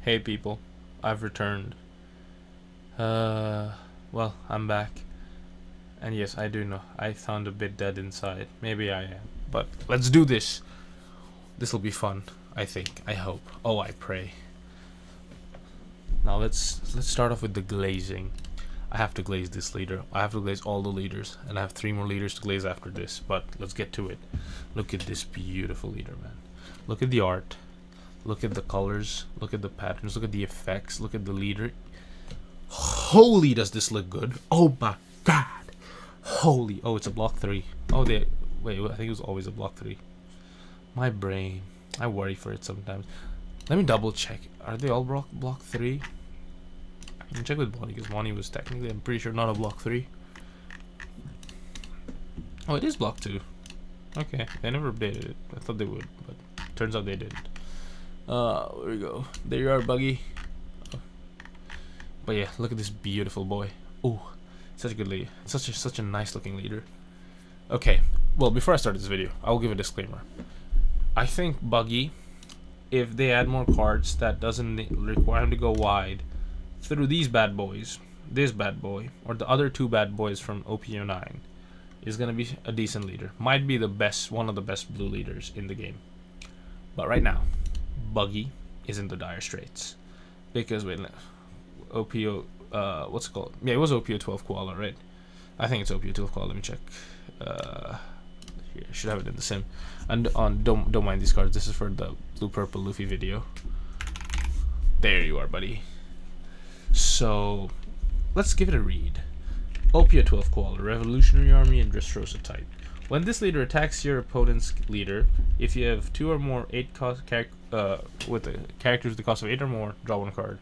Hey people, I've returned. Well, I'm back. And yes, I do know, I sound a bit dead inside. Maybe I am. But let's do this. This'll be fun, I think. I hope. Oh, I pray. Now let's start off with the glazing. I have to glaze this leader. I have to glaze all the leaders, and I have 3 more leaders to glaze after this. But let's get to it. Look at this beautiful leader, man. Look at the art. Look at the colors. Look at the patterns. Look at the effects. Look at the leader. Holy, does this look good? Oh my god. Holy. Oh, it's a block 3. Oh, they. Wait, I think it was always a block 3. My brain. I worry for it sometimes. Let me double check. Are they all block 3? I can check with Bonnie, because Bonnie was technically, I'm pretty sure, not a block 3. Oh, it is block 2. Okay, they never updated it. I thought they would, but turns out they didn't. There we go. There you are, Buggy. But yeah, look at this beautiful boy. Ooh, such a good leader. Such a nice looking leader. Okay, well, before I start this video, I will give a disclaimer. I think Buggy, if they add more cards that doesn't require him to go wide through these bad boys, this bad boy, or the other 2 bad boys from OPO9, is gonna be a decent leader. Might be the best, one of the best blue leaders in the game. But right now, Buggy is in the dire straits. Because wait, OPO, what's it called? Yeah, it was OPO 12 Koala, right? I think it's OPO 12 Koala. Let me check. Here, I should have it in the sim. And don't mind these cards. This is for the blue purple Luffy video. There you are, buddy. So let's give it a read. OPO 12 Koala, Revolutionary Army and Dressrosa type. When this leader attacks your opponent's leader, if you have 2 or more 8 cost with the characters with the cost of 8 or more, draw 1 card.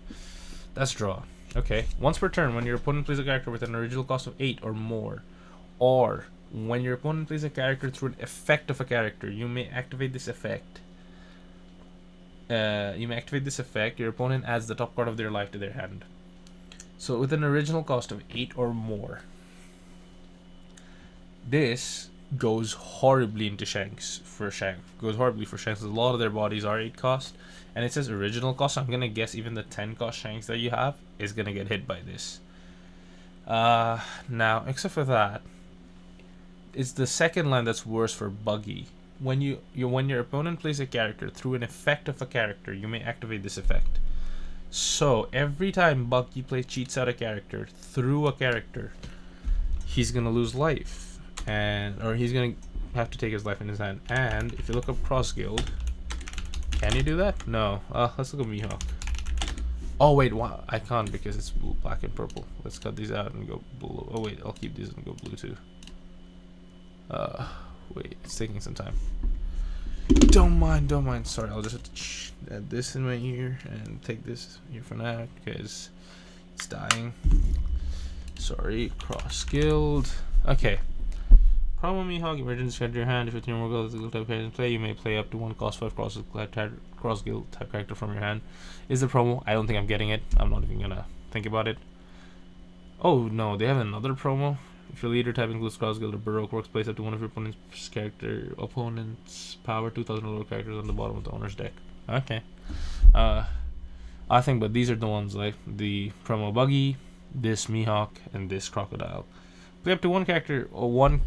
That's draw. Okay. Once per turn, when your opponent plays a character with an original cost of 8 or more, or when your opponent plays a character through an effect of a character, you may activate this effect. Your opponent adds the top card of their life to their hand. So with an original cost of 8 or more, this goes horribly into Shanks for Shanks. Goes horribly for Shanks. A lot of their bodies are 8 cost, and it says original cost. So I'm gonna guess even the 10 cost Shanks that you have is gonna get hit by this. Now, except for that, it's the second line that's worse for Buggy. When your opponent plays a character through an effect of a character, you may activate this effect. So every time Buggy cheats out a character through a character, he's gonna lose life, or he's gonna have to take his life in his hand. And if you look up Cross Guild, can you do that? No. Let's look at Mihawk. Oh wait, I can't because it's blue, black and purple. Let's cut these out and go blue. Oh wait, I'll keep these and go blue too. Wait, it's taking some time. Don't mind. Sorry, I'll just have to add this in my ear and take this here for now because it's dying. Sorry, Cross Guild. Okay. Problem Mihawk, emergency card your hand. If it's your more gold type character in play, you may play up to 1 cost 5 cross guild type character from your hand. Is the promo? I don't think I'm getting it. I'm not even gonna think about it. Oh no, they have another promo. If your leader type includes Cross Guild or Baroque Works, place up to 1 of your opponent's power 2,000 lower characters on the bottom of the owner's deck. Okay. I think, but these are the ones like the promo Buggy, this Mihawk, and this Crocodile. Play up to 1 character or 1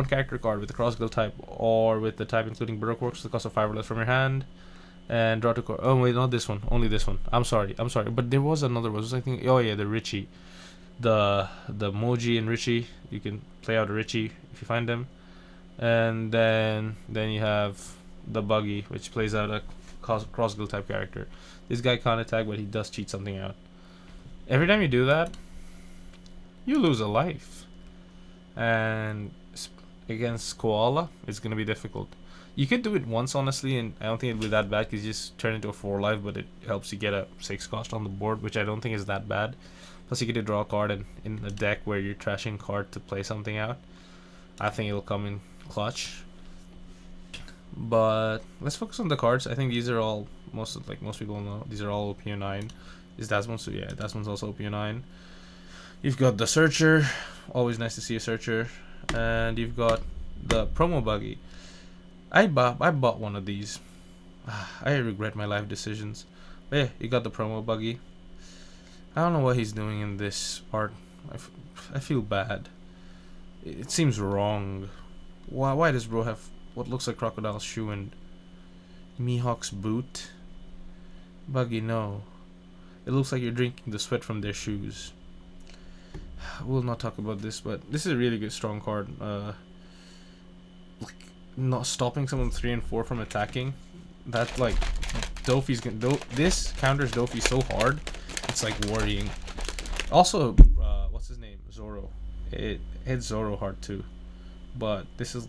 character card with the Cross Guild type or with the type including Baroque Works, the cost of 5 or less from your hand, and draw 2 cards. Oh wait, not this one, only this one. I'm sorry. But there was another one. I think. Oh yeah, the Richie. The Moji and Richie, you can play out a Richie if you find them, and then you have the Buggy, which plays out a Cross Guild type character. This guy can't attack, but he does cheat something out. Every time you do that, you lose a life, and against Koala, it's gonna be difficult. You could do it once, honestly, and I don't think it'd be that bad because you just turn into a 4 life, but it helps you get a 6 cost on the board, which I don't think is that bad. Plus you get to draw a card in a deck where you're trashing card to play something out. I think it'll come in clutch. But let's focus on the cards. I think these are all, most people know, these are all OPO9. Is Dasmon's? So yeah, Dasmon's also OPO9. You've got the Searcher. Always nice to see a Searcher. And you've got the promo Buggy. I bought one of these. I regret my life decisions. But yeah, you got the promo Buggy. I don't know what he's doing in this art. I feel bad. It seems wrong. Why does bro have what looks like Crocodile's shoe and Mihawk's boot? Buggy, no. It looks like you're drinking the sweat from their shoes. We'll not talk about this, but this is a really good strong card. Like not stopping someone 3 and 4 from attacking. That like Dofi's gonna this counters Dofi so hard, it's like worrying. Also, what's his name? Zoro. It hits Zoro hard too, but this is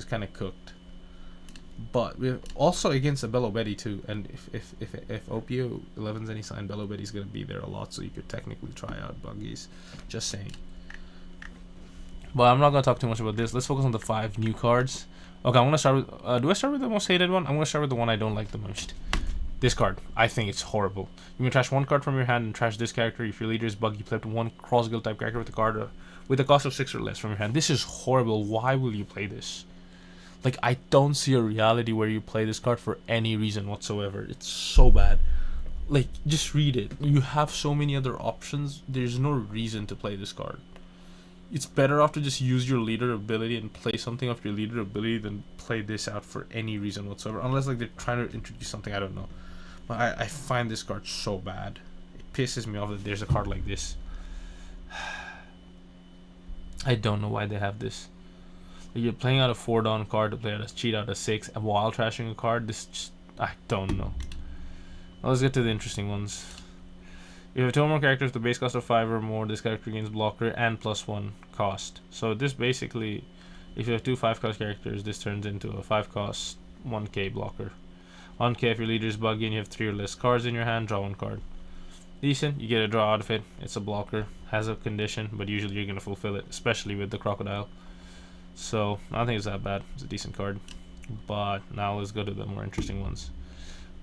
kind of cooked. But we're also against a Bello Betty too, and if Opio 11's any sign, Bello Betty's gonna be there a lot, so you could technically try out Buggies. Just saying. But I'm not gonna talk too much about this. Let's focus on the 5 new cards. Okay, I'm gonna start with. Do I start with the most hated one? I'm gonna start with the one I don't like the most. This card, I think it's horrible. You can trash 1 card from your hand and trash this character. If your leader is Buggy, play up to 1 cross guild type character with a card with a cost of 6 or less from your hand. This is horrible. Why will you play this? Like, I don't see a reality where you play this card for any reason whatsoever. It's so bad. Like, just read it. You have so many other options. There's no reason to play this card. It's better off to just use your leader ability and play something off your leader ability than play this out for any reason whatsoever. Unless, like, they're trying to introduce something, I don't know. But I find this card so bad. It pisses me off that there's a card like this. I don't know why they have this. You're playing out a 4-down card to play out a cheat out a 6 while trashing a card. This just, I don't know. Now let's get to the interesting ones. If you have 2 or more characters with the base cost of 5 or more, this character gains blocker and +1 cost. So this basically, if you have 2 5-cost characters, this turns into a 5-cost 1k blocker. 1k if your leader is Buggy and you have 3 or less cards in your hand, draw 1 card. Decent, you get a draw out of it. It's a blocker, has a condition, but usually you're going to fulfill it, especially with the Crocodile. So I don't think it's that bad. It's a decent card. But now let's go to the more interesting ones.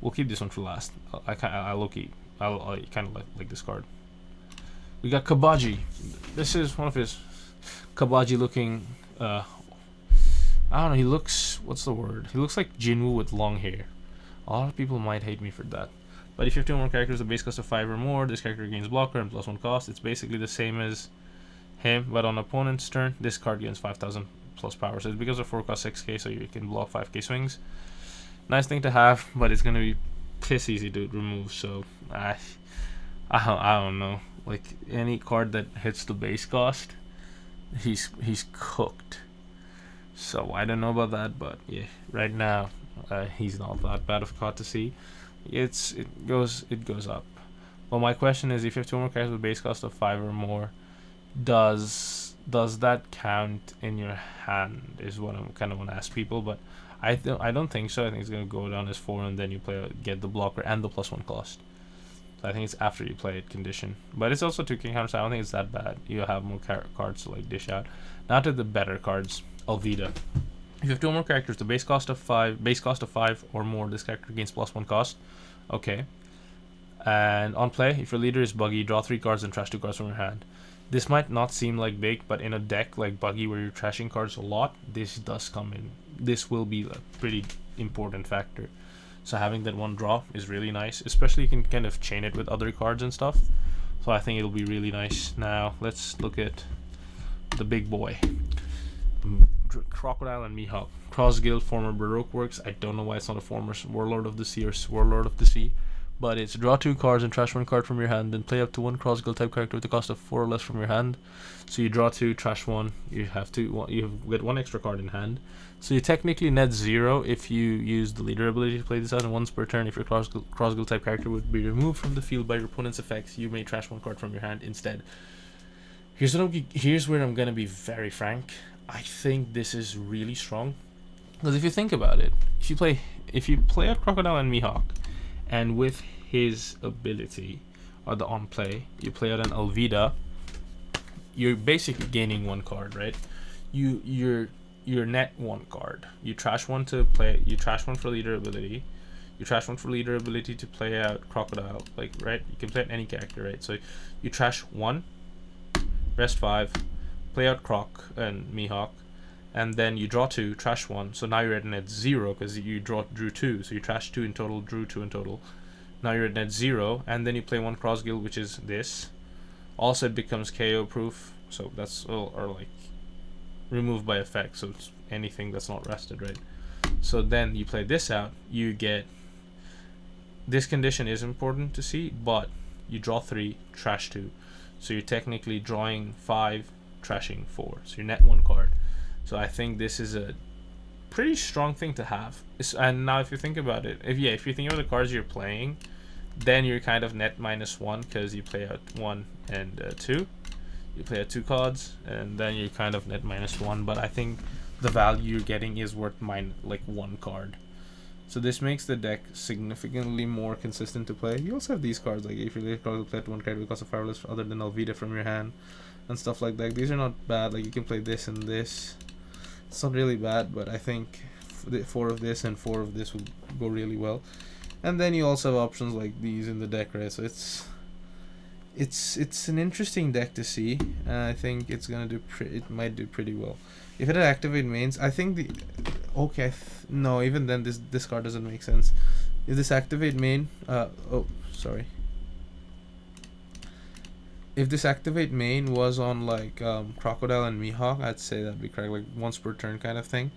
We'll keep this one for last. I kind of like this card. We got Kabaji. This is one of his Kabaji looking. I don't know. He looks. What's the word? He looks like Jinwoo with long hair. A lot of people might hate me for that. But if you have 2 more characters, the base cost of 5 or more, this character gains blocker and +1 cost. It's basically the same as him, but on opponent's turn, this card gains 5,000 plus power. So it's because of 4 cost 6k, so you can block 5k swings. Nice thing to have, but it's gonna be piss easy to remove. So I don't know. Like any card that hits the base cost, he's cooked. So I don't know about that, but yeah, right now he's not that bad of a card to see. It goes up. Well, my question is, if you have 2 more characters with base cost of 5 or more, does that count in your hand is what I'm kind of want to ask people, but I don't think so. I think it's going to go down as 4 and then you get the blocker and the +1 cost. So I think it's after you play it condition, but it's also 2k counters. I don't think it's that bad. You have more cards to like dish out. Now to the better cards. Alvida. If you have 2 more characters, the base cost of 5 or more, this character gains +1 cost. Okay. And on play, if your leader is Buggy, draw 3 cards and trash 2 cards from your hand. This might not seem like big, but in a deck like Buggy where you're trashing cards a lot, this does come in. This will be a pretty important factor. So having that 1 draw is really nice, especially you can kind of chain it with other cards and stuff. So I think it'll be really nice. Now let's look at the big boy. Crocodile and Mihawk. Cross Guild, former Baroque works. I don't know why it's not a former Warlord of the Sea or Warlord of the Sea. But it's draw 2 cards and trash 1 card from your hand, then play up to 1 cross guild type character with the cost of 4 or less from your hand. So you draw 2, trash 1. You get 1 extra card in hand. So you technically net 0 if you use the leader ability to play this out, and once per turn, if your cross guild type character would be removed from the field by your opponent's effects, you may trash 1 card from your hand instead. Here's where I'm gonna be very frank. I think this is really strong, because if you think about it, if you play out Crocodile and Mihawk, and with his ability, or the on play, you play out an Alvida, you're basically gaining 1 card, right? You're net 1 card. You trash 1 to play. You trash 1 for leader ability. You trash 1 for leader ability to play out Crocodile, like, right? You can play out any character, right? So you trash 1, rest 5, play out Croc and Mihawk, and then you draw 2, trash 1. So now you're at net 0 because you drew 2. So you trash 2 in total, drew 2 in total. Now you're at net 0, and then you play one cross guild, which is this. Also, it becomes KO proof, so that's or like removed by effect, so it's anything that's not rested, right? So then you play this out, you get this condition is important to see, but you draw 3, trash 2, so you're technically drawing 5, trashing 4, so you net 1 card. So I think this is a pretty strong thing to have. And now if you think about it, if you think about the cards you're playing, then you're kind of net -1 because you play out 1 and 2. You play out 2 cards, and then you're kind of net -1. But I think the value you're getting is worth like 1 card. So this makes the deck significantly more consistent to play. You also have these cards, like if you play cards, play 1 card because of fireless other than Alvida from your hand and stuff like that. These are not bad. Like you can play this and this. It's not really bad, but I think 4 of this and 4 of this would go really well. And then you also have options like these in the deck, right? So it's an interesting deck to see, and I think it's gonna do it might do pretty well. If it had activate mains, I think the no, even then this card doesn't make sense. If this activate main, oh sorry. If this activate main was on like Crocodile and Mihawk, I'd say that'd be correct, like once per turn kind of thing.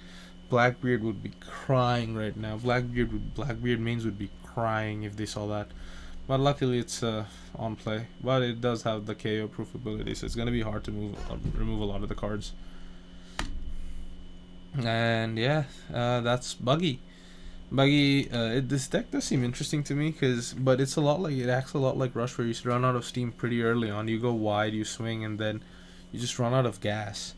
Blackbeard would be crying right now. Blackbeard mains would be crying if they saw that. But luckily it's on play. But it does have the KO proof ability, so it's gonna be hard to remove a lot of the cards. And yeah, that's Buggy. This deck does seem interesting to me, but it's a lot like, it acts a lot like Rush, where you run out of steam pretty early on. You go wide, you swing, and then you just run out of gas.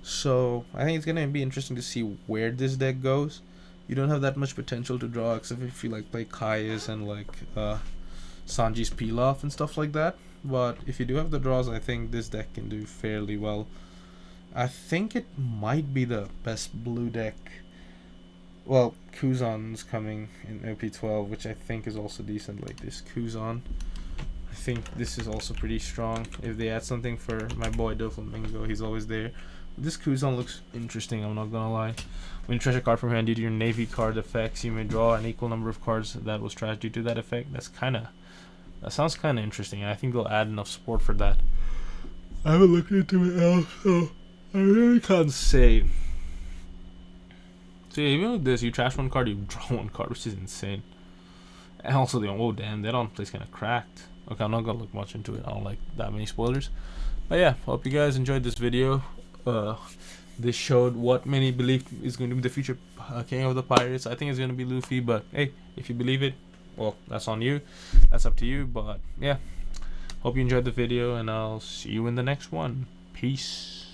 So I think it's gonna be interesting to see where this deck goes. You don't have that much potential to draw, except if you like play Kaya's and like Sanji's Pilaf and stuff like that. But if you do have the draws, I think this deck can do fairly well. I think it might be the best blue deck. Well, Kuzan's coming in OP12, which I think is also decent. Like this Kuzan, I think this is also pretty strong. If they add something for my boy Doflamingo, he's always there. This Kuzan looks interesting, I'm not gonna lie. When you trash a card from hand due to your Navy card effects, you may draw an equal number of cards that was trashed due to that effect. That sounds kinda interesting. I think they'll add enough support for that. I haven't looked into it else, so I really can't say. So yeah, even with this, you trash 1 card, you draw 1 card, which is insane. And also, oh damn, that on place kind of cracked. Okay, I'm not gonna look much into it. I don't like that many spoilers. But yeah, hope you guys enjoyed this video. This showed what many believe is going to be the future king of the pirates. I think it's going to be Luffy, but hey, if you believe it, well, that's on you. That's up to you. But yeah, hope you enjoyed the video, and I'll see you in the next one. Peace.